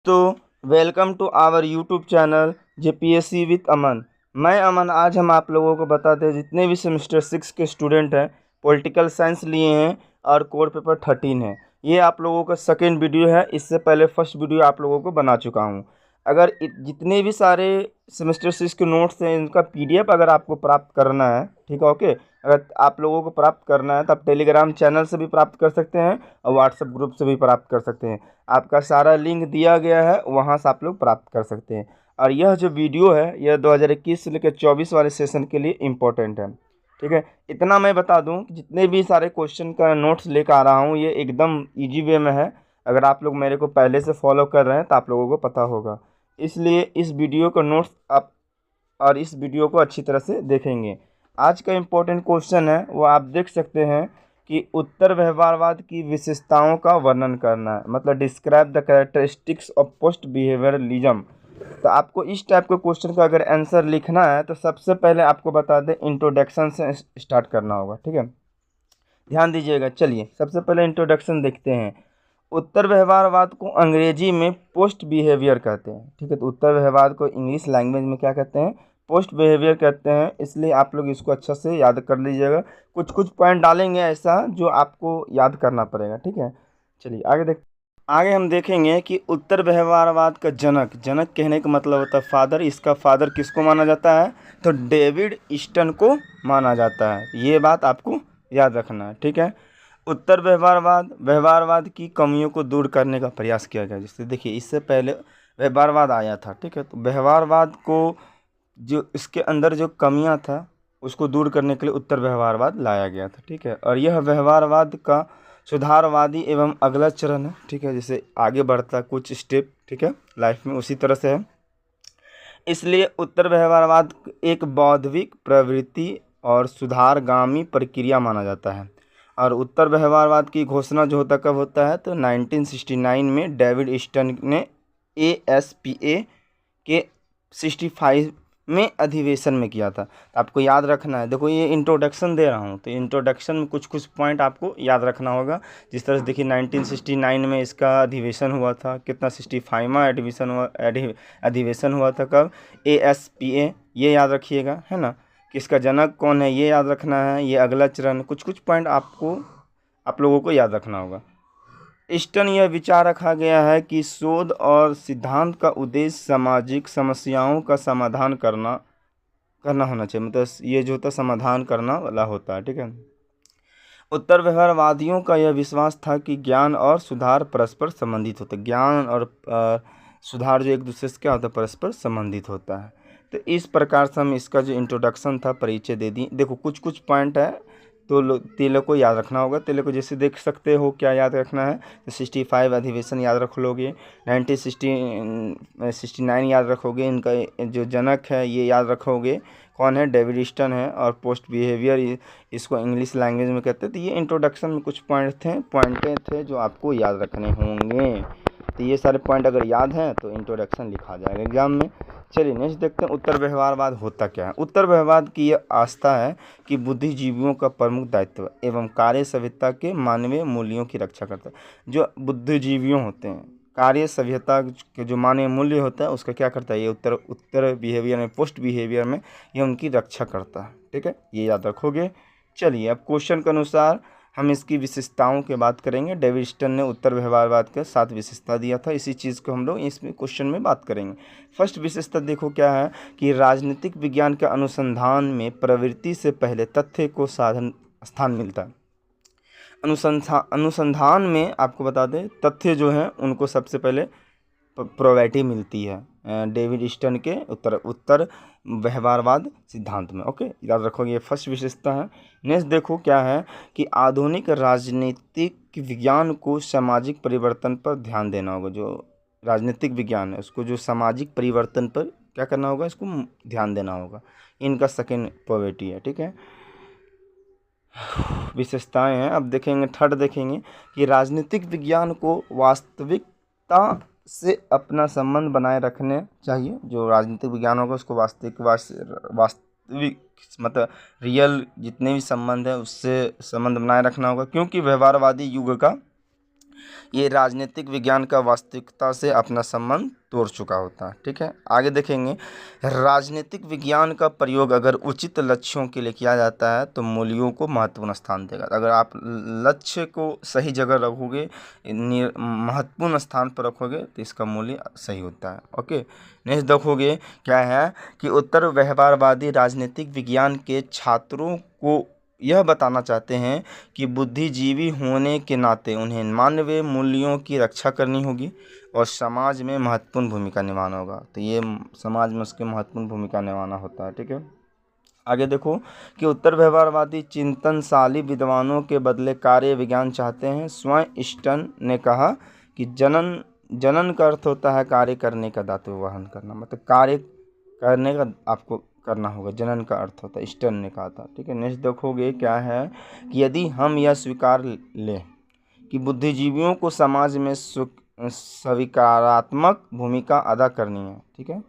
तो welcome to our YouTube channel JPSC with Aman. मैं अमन। आज हम आप लोगों को बताते हैं जितने भी सेमेस्टर 6 के स्टूडेंट हैं, पॉलिटिकल साइंस लिए हैं और कोर पेपर 13 है, ये आप लोगों का सेकेंड वीडियो है। इससे पहले फर्स्ट वीडियो आप लोगों को बना चुका हूँ। अगर जितने भी सारे सेमेस्टर 6 के नोट्स हैं, इनका पीडीएफ अगर आपको प्राप्त करना है, ठीक है, ओके, अगर आप लोगों को प्राप्त करना है तो आप टेलीग्राम चैनल से भी प्राप्त कर सकते हैं और व्हाट्सएप ग्रुप से भी प्राप्त कर सकते हैं। आपका सारा लिंक दिया गया है, वहाँ से आप लोग प्राप्त कर सकते हैं। और यह जो वीडियो है, यह 2021 से लेकर 24 वाले सेशन के लिए इम्पोर्टेंट है, ठीक है। इतना मैं बता दूं कि जितने भी सारे क्वेश्चन का नोट्स लेकर आ रहा हूँ, ये एकदम इजी वे में है। अगर आप लोग मेरे को पहले से फॉलो कर रहे हैं तो आप लोगों को पता होगा। इसलिए इस वीडियो का नोट्स आप और इस वीडियो को अच्छी तरह से देखेंगे। आज का इम्पोर्टेंट क्वेश्चन है, वो आप देख सकते हैं कि उत्तर व्यवहारवाद की विशेषताओं का वर्णन करना है, मतलब describe the characteristics of post behaviourism. तो आपको इस टाइप के क्वेश्चन का अगर आंसर लिखना है तो सबसे पहले आपको बता दें, इंट्रोडक्शन से स्टार्ट करना होगा, ठीक है। ध्यान दीजिएगा। चलिए सबसे पहले इंट्रोडक्शन देखते हैं। उत्तर व्यवहारवाद को अंग्रेजी में पोस्ट बिहेवियर कहते हैं, ठीक है। तो उत्तर व्यवहार को इंग्लिश लैंग्वेज में क्या कहते हैं? पोस्ट बिहेवियर कहते हैं। इसलिए आप लोग इसको अच्छा से याद कर लीजिएगा। कुछ कुछ पॉइंट डालेंगे ऐसा जो आपको याद करना पड़ेगा, ठीक है। चलिए आगे हम देखेंगे कि उत्तर व्यवहारवाद का जनक, जनक कहने का मतलब होता है फादर। इसका फादर किसको माना जाता है? तो डेविड ईस्टन को माना जाता है। ये बात आपको याद रखना है, ठीक है। उत्तर व्यवहारवाद की कमियों को दूर करने का प्रयास किया गया। जैसे देखिए, इससे पहले व्यवहारवाद आया था, ठीक है। तो व्यवहारवाद को जो इसके अंदर जो कमियां था उसको दूर करने के लिए उत्तर व्यवहारवाद लाया गया था, ठीक है। और यह व्यवहारवाद का सुधारवादी एवं अगला चरण है, ठीक है। जैसे आगे बढ़ता कुछ स्टेप, ठीक है, लाइफ में उसी तरह से है। इसलिए उत्तर व्यवहारवाद एक बौद्धिक प्रवृत्ति और सुधारगामी प्रक्रिया माना जाता है। और उत्तर व्यवहारवाद की घोषणा जो होता कब होता है? तो 1969 में डेविड ईस्टन ने ASPA के 65 में अधिवेशन में किया था। तो आपको याद रखना है। देखो, ये इंट्रोडक्शन दे रहा हूँ तो इंट्रोडक्शन में कुछ कुछ पॉइंट आपको याद रखना होगा। जिस तरह से देखिए, 1969 में इसका अधिवेशन हुआ था। कितना? 65वां अधिवेशन हुआ था। कब? ASPA, ये याद रखिएगा, है ना। कि इसका जनक कौन है ये याद रखना है। ये अगला चरण, कुछ कुछ पॉइंट आप लोगों को याद रखना होगा। ईस्टन यह विचार रखा गया है कि शोध और सिद्धांत का उद्देश्य सामाजिक समस्याओं का समाधान करना होना चाहिए। मतलब ये जो होता है समाधान करना वाला होता है, ठीक है। उत्तर व्यवहारवादियों का यह विश्वास था कि ज्ञान और सुधार परस्पर संबंधित होते हैं। ज्ञान और सुधार जो एक दूसरे से क्या होता है? परस्पर संबंधित होता है। तो इस प्रकार से हम इसका जो इंट्रोडक्शन था, परिचय दे दी। देखो, कुछ कुछ पॉइंट है तो तेलों को याद रखना होगा। तेलों को जैसे देख सकते हो, क्या याद रखना है? तो 65 अधिवेशन याद रख लोगे, 1969 याद रखोगे। इनका जो जनक है ये याद रखोगे, कौन है? डेविड ईस्टन है। और पोस्ट बिहेवियर इसको इंग्लिश लैंग्वेज में कहते हैं। तो ये इंट्रोडक्शन में कुछ पॉइंटें थे जो आपको याद रखने होंगे। तो ये सारे पॉइंट अगर याद हैं तो इंट्रोडक्शन लिखा जाएगा एग्जाम में। चलिए नेक्स्ट देखते हैं, उत्तर व्यवहारवाद होता क्या है। उत्तर व्यवहारवाद की यह आस्था है कि बुद्धिजीवियों का प्रमुख दायित्व एवं कार्य सभ्यता के मानवीय मूल्यों की रक्षा करता है। जो बुद्धिजीवियों होते हैं, कार्य सभ्यता के जो मानवीय मूल्य होता है उसका क्या करता है? ये उत्तर बिहेवियर में, पोस्ट बिहेवियर में ये उनकी रक्षा करता है, ठीक है। ये याद रखोगे। चलिए अब क्वेश्चन के अनुसार हम इसकी विशेषताओं की बात करेंगे। डेविड ईस्टन ने उत्तर व्यवहारवाद के 7 विशेषता दिया था। इसी चीज़ को हम लोग इसमें क्वेश्चन में बात करेंगे। फर्स्ट विशेषता देखो क्या है कि राजनीतिक विज्ञान के अनुसंधान में प्रवृत्ति से पहले तथ्य को स्थान मिलता है। अनुसंधान में आपको बता दें, तथ्य जो हैं उनको सबसे पहले प्रोबेबिलिटी मिलती है डेविड ईस्टन के उत्तर व्यवहारवाद सिद्धांत में। ओके, याद रखोगे, ये फर्स्ट विशेषता है। नेक्स्ट देखो क्या है कि आधुनिक राजनीतिक विज्ञान को सामाजिक परिवर्तन पर ध्यान देना होगा। जो राजनीतिक विज्ञान है उसको जो सामाजिक परिवर्तन पर क्या करना होगा? इसको ध्यान देना होगा। इनका सेकेंड प्रोबेबिलिटी है, ठीक है। विशेषताएं हैं। अब देखेंगे, थर्ड देखेंगे कि राजनीतिक विज्ञान को वास्तविकता से अपना संबंध बनाए रखने चाहिए। जो राजनीतिक विज्ञान होगा उसको वास्तविक मतलब रियल जितने भी संबंध है उससे संबंध बनाए रखना होगा, क्योंकि व्यवहारवादी युग का ये राजनीतिक विज्ञान का वास्तविकता से अपना संबंध तोड़ चुका होता है। ठीक है, आगे देखेंगे। राजनीतिक विज्ञान का प्रयोग अगर उचित लक्ष्यों के लिए किया जाता है तो मूल्यों को महत्वपूर्ण स्थान देगा। अगर आप लक्ष्य को सही जगह रखोगे, महत्वपूर्ण स्थान पर रखोगे तो इसका मूल्य सही होता है। ओके, नेक्स्ट देखोगे क्या है कि उत्तर व्यवहारवादी राजनीतिक विज्ञान के छात्रों को यह बताना चाहते हैं कि बुद्धिजीवी होने के नाते उन्हें मानवीय मूल्यों की रक्षा करनी होगी और समाज में महत्वपूर्ण भूमिका निभाना होगा। तो ये समाज में उसकी महत्वपूर्ण भूमिका निभाना होता है। ठीक है, आगे देखो कि उत्तर व्यवहारवादी चिंतनशाली विद्वानों के बदले कार्य विज्ञान चाहते हैं। स्वयं स्टन ने कहा कि जनन का अर्थ होता है कार्य करने का दायित्व वहन करना, मतलब कार्य करने का आपको करना होगा, जनन का अर्थ होता है, स्टन ने कहा था। ठीक है, नेक्स्ट देखोगे क्या है कि यदि हम यह स्वीकार लें कि बुद्धिजीवियों को समाज में स्वीकारात्मक भूमिका अदा करनी है, ठीक है,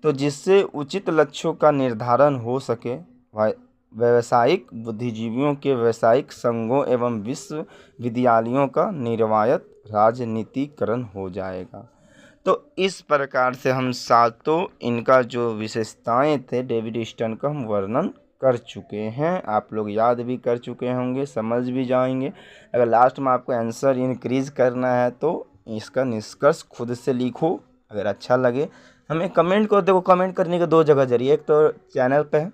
तो जिससे उचित लक्ष्यों का निर्धारण हो सके, व्यावसायिक बुद्धिजीवियों के व्यावसायिक संघों एवं विश्वविद्यालयों का निर्वायत राजनीतिकरण हो जाएगा। तो इस प्रकार से हम सातों इनका जो विशेषताएं थे डेविड स्टर्न का हम वर्णन कर चुके हैं। आप लोग याद भी कर चुके होंगे, समझ भी जाएंगे। अगर लास्ट में आपको आंसर इंक्रीज करना है तो इसका निष्कर्ष खुद से लिखो। अगर अच्छा लगे हमें कमेंट को, देखो कमेंट करने के दो जगह जरिए, एक तो चैनल पे है,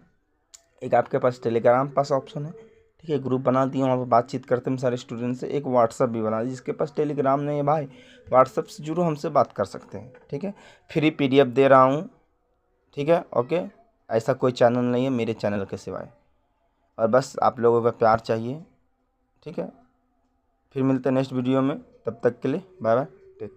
एक आपके पास टेलीग्राम पास ऑप्शन है। ठीक है, ग्रुप बना दिए, वहाँ पर बातचीत करते हैं सारे स्टूडेंट से। एक व्हाट्सअप भी बना दिए, जिसके पास टेलीग्राम नहीं है भाई व्हाट्सअप से जुड़ो, हमसे बात कर सकते हैं। ठीक है, फ्री PDF दे रहा हूँ। ठीक है, ओके, ऐसा कोई चैनल नहीं है मेरे चैनल के सिवाय, और बस आप लोगों का प्यार चाहिए। ठीक है, फिर मिलते हैं नेक्स्ट वीडियो में, तब तक के लिए बाय बाय, टेक केयर।